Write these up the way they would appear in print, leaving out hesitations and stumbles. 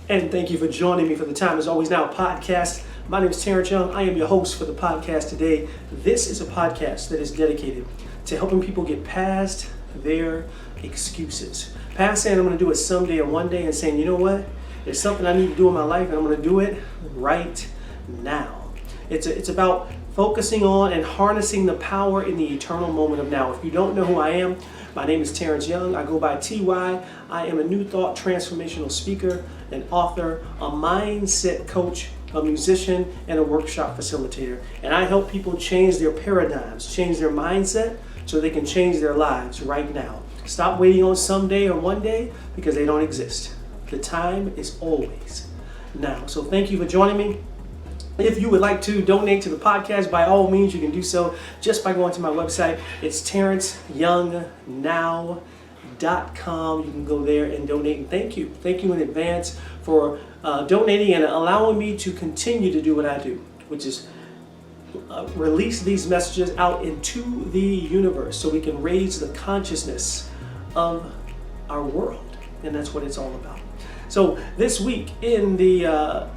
And thank you for joining me for the Time Is Always Now podcast. My name is Terence Young. I am your host for the podcast today. This is a podcast that is dedicated to helping people get past their excuses. Past saying I'm going to do it someday or one day and saying, you know what? There's something I need to do in my life and I'm going to do it right now. It's about focusing on and harnessing the power in the eternal moment of now. If you don't know who I am, my name is Terence Young. I go by TY. I am a New Thought transformational speaker, an author, a mindset coach, a musician, and a workshop facilitator. And I help people change their paradigms, change their mindset so they can change their lives right now. Stop waiting on someday or one day because they don't exist. The time is always now. So thank you for joining me. If you would like to donate to the podcast, by all means, you can do so just by going to my website. It's TerenceYoungNow.com. You can go there and donate. And thank you. Thank you in advance for donating and allowing me to continue to do what I do, which is release these messages out into the universe so we can raise the consciousness of our world. And that's what it's all about. So this week in the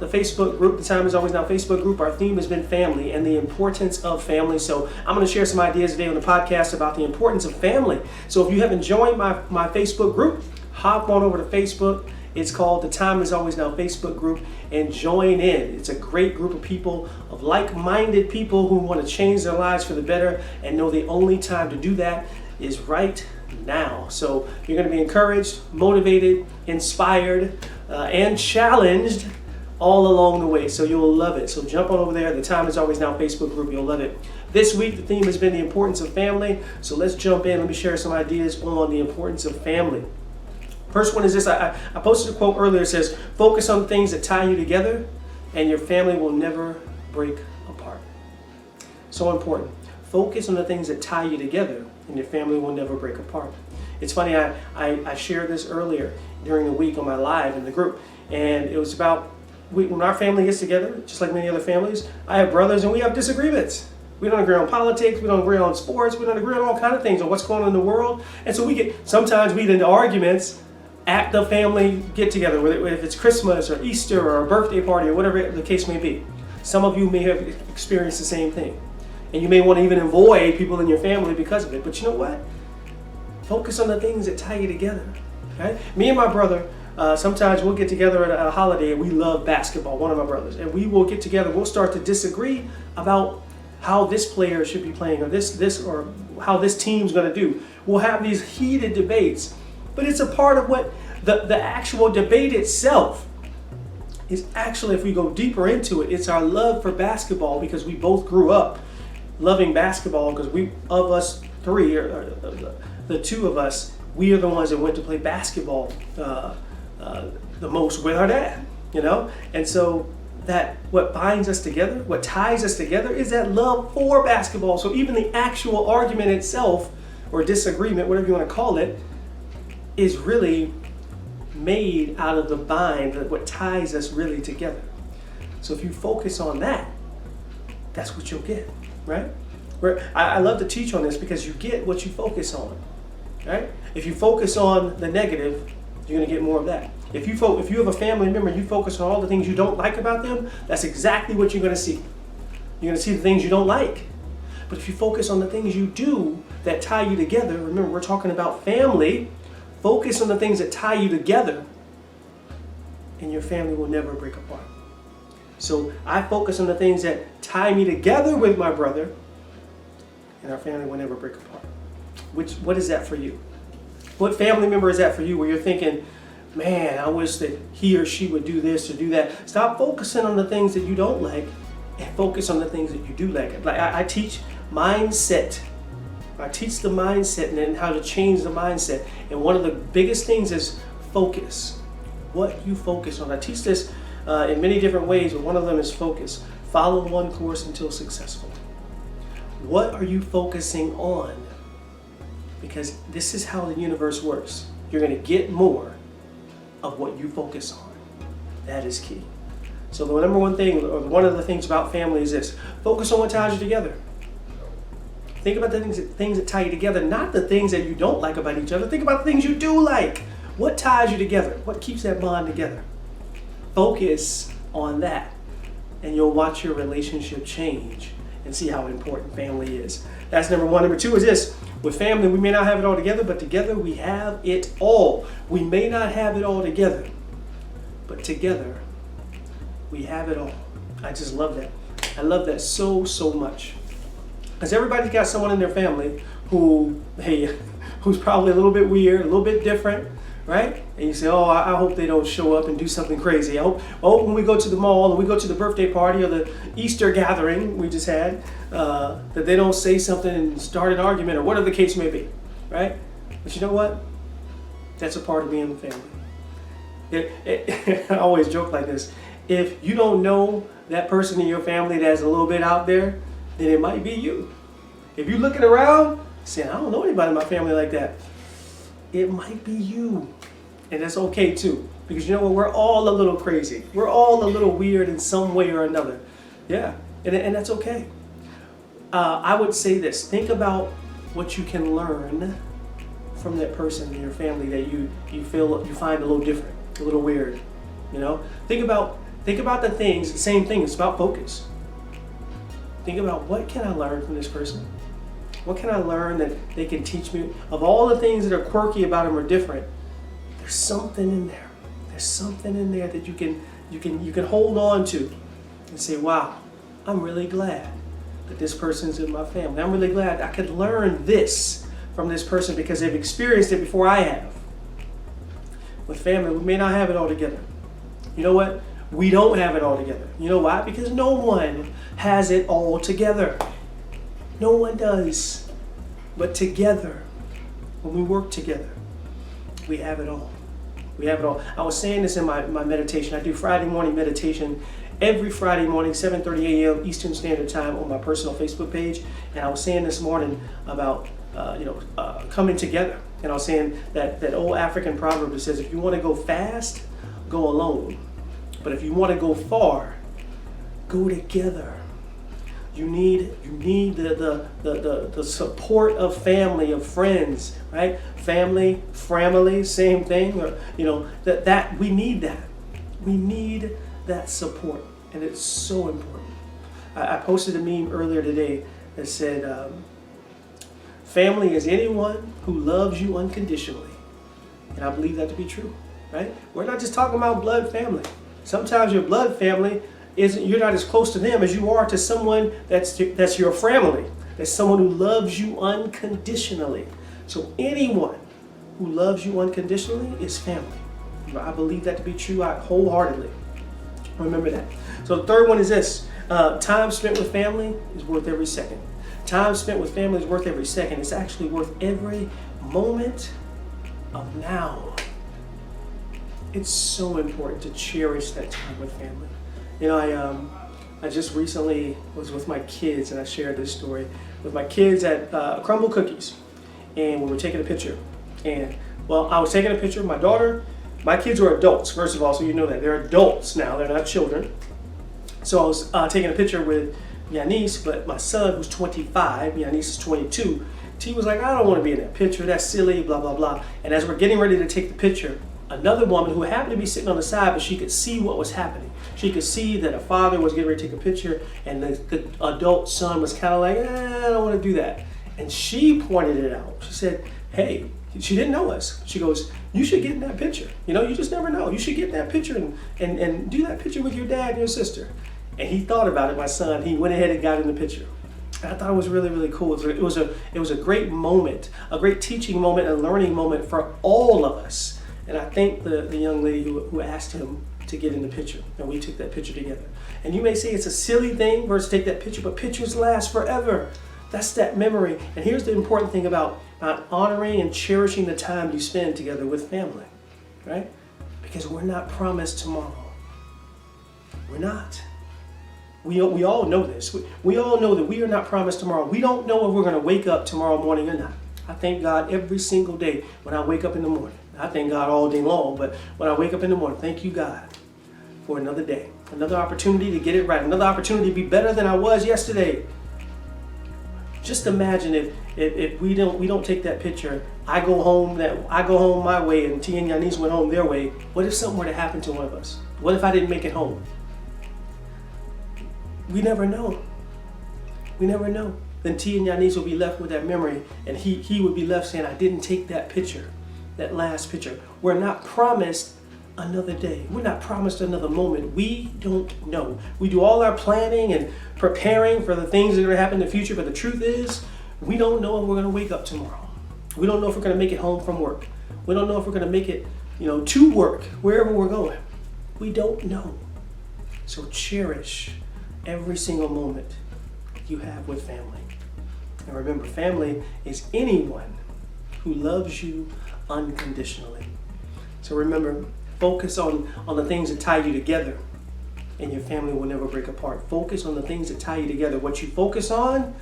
Facebook group, the Time Is Always Now Facebook group, our theme has been family and the importance of family. So I'm going to share some ideas today on the podcast about the importance of family. So if you haven't joined my Facebook group, hop on over to Facebook. It's called the Time Is Always Now Facebook group and join in. It's a great group of people, of like-minded people who want to change their lives for the better and know the only time to do that is right now. So you're going to be encouraged, motivated, inspired, and challenged all along the way. So you'll love it. So jump on over there. The Time Is Always Now Facebook group. You'll love it. This week, the theme has been the importance of family. So let's jump in. Let me share some ideas on the importance of family. First one is this. I posted a quote earlier. It says, focus on things that tie you together and your family will never break apart. So important. Focus on the things that tie you together and your family will never break apart. It's funny, I shared this earlier during the week on my live in the group, and it was about when our family gets together, just like many other families, I have brothers and we have disagreements. We don't agree on politics, we don't agree on sports, we don't agree on all kinds of things, on what's going on in the world. And so sometimes we get into arguments at the family get together, whether if it's Christmas or Easter or a birthday party or whatever the case may be. Some of you may have experienced the same thing. And you may want to even avoid people in your family because of it. But you know what? Focus on the things that tie you together. Okay? Me and my brother, sometimes we'll get together at a holiday and we love basketball, one of my brothers. And we will get together, we'll start to disagree about how this player should be playing or this or how this team's going to do. We'll have these heated debates. But it's a part of what the actual debate itself is actually, if we go deeper into it, it's our love for basketball because we both grew up loving basketball because of us three, or the two of us, we are the ones that went to play basketball the most with our dad, you know? And so that what binds us together, what ties us together is that love for basketball. So even the actual argument itself or disagreement, whatever you want to call it, is really made out of the bind, what ties us really together. So if you focus on that, that's what you'll get. Right? I love to teach on this because you get what you focus on. Right? If you focus on the negative, you're going to get more of that. If you have a family member, you focus on all the things you don't like about them, that's exactly what you're going to see. You're going to see the things you don't like. But if you focus on the things you do that tie you together, remember we're talking about family, focus on the things that tie you together and your family will never break apart. So I focus on the things that tie me together with my brother, and our family will never break apart. What is that for you? What family member is that for you where you're thinking, man, I wish that he or she would do this or do that? Stop focusing on the things that you don't like and focus on the things that you do like. Like I teach mindset. I teach the mindset and then how to change the mindset. And one of the biggest things is focus. What you focus on. I teach this in many different ways, but one of them is focus. Follow one course until successful. What are you focusing on? Because this is how the universe works. You're going to get more of what you focus on. That is key. So the number one thing, or one of the things about family is this. Focus on what ties you together. Think about the things that tie you together, not the things that you don't like about each other. Think about the things you do like. What ties you together? What keeps that bond together? Focus on that, and you'll watch your relationship change and see how important family is. That's number one. Number two is this. With family, we may not have it all together, but together we have it all. We may not have it all together, but together we have it all. I just love that. I love that so, so much. Because everybody's got someone in their family who's probably a little bit weird, a little bit different, right? And you say, oh, I hope they don't show up and do something crazy. I hope when we go to the mall and we go to the birthday party or the Easter gathering we just had, that they don't say something and start an argument or whatever the case may be, right? But you know what? That's a part of being in the family. I always joke like this. If you don't know that person in your family that's a little bit out there, then it might be you. If you're looking around, saying, I don't know anybody in my family like that, it might be you. And that's okay too. Because you know what? We're all a little crazy. We're all a little weird in some way or another. Yeah, and that's okay. I would say this. Think about what you can learn from that person in your family that you find a little different, a little weird. You know? Think about the things, same thing, it's about focus. Think about, what can I learn from this person? What can I learn that they can teach me? Of all the things that are quirky about them or different, there's something in there. There's something in there that you can hold on to and say, wow, I'm really glad that this person's in my family. I'm really glad I could learn this from this person because they've experienced it before I have. With family, we may not have it all together. You know what? We don't have it all together. You know why? Because no one has it all together. No one does. But together, when we work together, we have it all. We have it all. I was saying this in my meditation. I do Friday morning meditation every Friday morning, 7:30 a.m. Eastern Standard Time on my personal Facebook page. And I was saying this morning about coming together. And I was saying that old African proverb that says, if you want to go fast, go alone. But if you want to go far, go together. You need the support of family, of friends, right? Family, same thing. Or, that we need that. We need that support, and it's so important. I posted a meme earlier today that said, family is anyone who loves you unconditionally. And I believe that to be true, right? We're not just talking about blood family. Sometimes your blood family you're not as close to them as you are to someone that's your family. That's someone who loves you unconditionally. So anyone who loves you unconditionally is family. I believe that to be true wholeheartedly. Remember that. So the third one is this. Time spent with family is worth every second. Time spent with family is worth every second. It's actually worth every moment of now. It's so important to cherish that time with family. I just recently was with my kids, and I shared this story with my kids at Crumble Cookies, and we were taking a picture. And I was taking a picture of my daughter. My kids are adults, first of all, so you know that they're adults now; they're not children. So I was taking a picture with Yanis, but my son, who's 25, Yanis is 22. He was like, I don't want to be in that picture. That's silly, blah blah blah. And as we're getting ready to take the picture, another woman who happened to be sitting on the side, but she could see what was happening. She could see that a father was getting ready to take a picture, and the adult son was kind of like, I don't want to do that. And she pointed it out. She said, hey, she didn't know us. She goes, you should get in that picture. You just never know. You should get in that picture and do that picture with your dad and your sister. And he thought about it, my son. He went ahead and got in the picture. And I thought it was really, really cool. It was a great moment, a great teaching moment, a learning moment for all of us. And I thank the young lady who asked him to get in the picture, and we took that picture together. And you may say it's a silly thing versus take that picture, but pictures last forever. That's that memory. And here's the important thing about honoring and cherishing the time you spend together with family, right? Because we're not promised tomorrow. We're not. We all know this. We all know that we are not promised tomorrow. We don't know if we're going to wake up tomorrow morning or not. I thank God every single day when I wake up in the morning. I thank God all day long, but when I wake up in the morning, thank you, God, for another day, another opportunity to get it right, another opportunity to be better than I was yesterday. Just imagine if we don't take that picture. I go home my way, and T and Yanis went home their way. What if something were to happen to one of us? What if I didn't make it home? We never know. We never know. Then T and Yanis will be left with that memory, and he would be left saying, I didn't take that picture, that last picture. We're not promised another day. We're not promised another moment. We don't know. We do all our planning and preparing for the things that are going to happen in the future, but the truth is, we don't know if we're going to wake up tomorrow. We don't know if we're going to make it home from work. We don't know if we're going to make it, to work, wherever we're going. We don't know. So cherish every single moment you have with family. And remember, family is anyone who loves you unconditionally. So remember, focus on the things that tie you together, and your family will never break apart. Focus on the things that tie you together. What you focus on,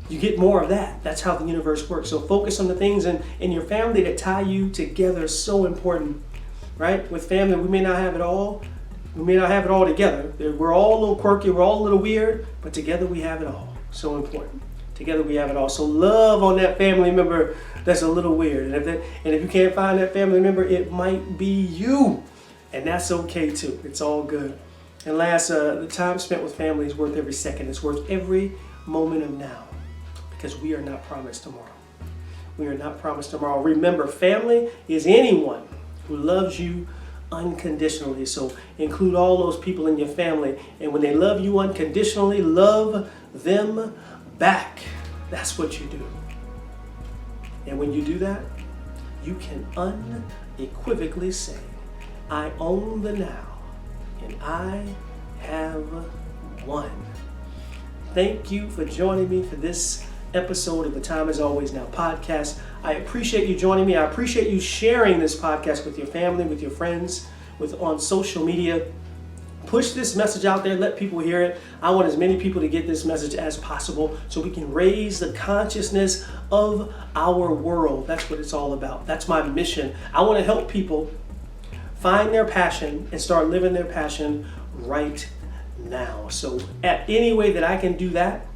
you get more of that. That's how the universe works. So focus on the things in your family that tie you together. So important, right? With family, we may not have it all. We may not have it all together. We're all a little quirky. We're all a little weird, but together we have it all. So important. Together we have it all. So love on that family member that's a little weird. And if you can't find that family member, it might be you. And that's okay too. It's all good. And last, the time spent with family is worth every second. It's worth every moment of now. Because we are not promised tomorrow. We are not promised tomorrow. Remember, family is anyone who loves you unconditionally. So include all those people in your family. And when they love you unconditionally, love them back. That's what you do. And when you do that, you can unequivocally say, I own the now, and I have won. Thank you for joining me for this episode of the Time Is Always Now podcast. I appreciate you joining me. I appreciate you sharing this podcast with your family, with your friends, on social media. Push this message out there. Let people hear it. I want as many people to get this message as possible so we can raise the consciousness of our world. That's what it's all about. That's my mission. I want to help people find their passion and start living their passion right now. So at any way that I can do that,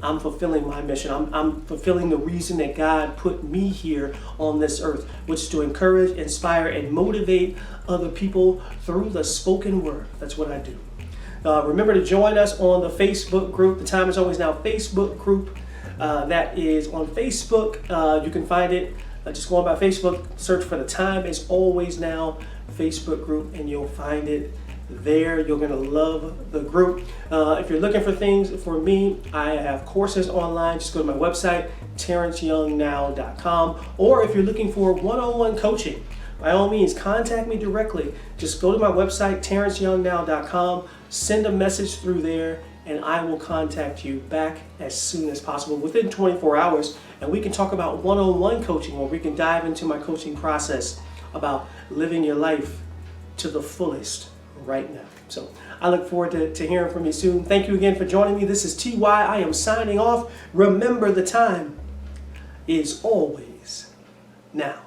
I'm fulfilling my mission. I'm fulfilling the reason that God put me here on this earth, which is to encourage, inspire, and motivate other people through the spoken word. That's what I do. Remember to join us on the Facebook group, the Time Is Always Now Facebook group. That is on Facebook. You can find it. Just go on by Facebook, search for the Time Is Always Now Facebook group, and you'll find it there. You're going to love the group. If you're looking for things for me, I have courses online. Just go to my website, terenceyoungnow.com. Or if you're looking for one-on-one coaching, by all means, contact me directly. Just go to my website, terenceyoungnow.com, send a message through there, and I will contact you back as soon as possible, within 24 hours. And we can talk about one-on-one coaching, or we can dive into my coaching process about living your life to the fullest right now. So I look forward to hearing from you soon. Thank you again for joining me. This is TY. I am signing off. Remember, the time is always now.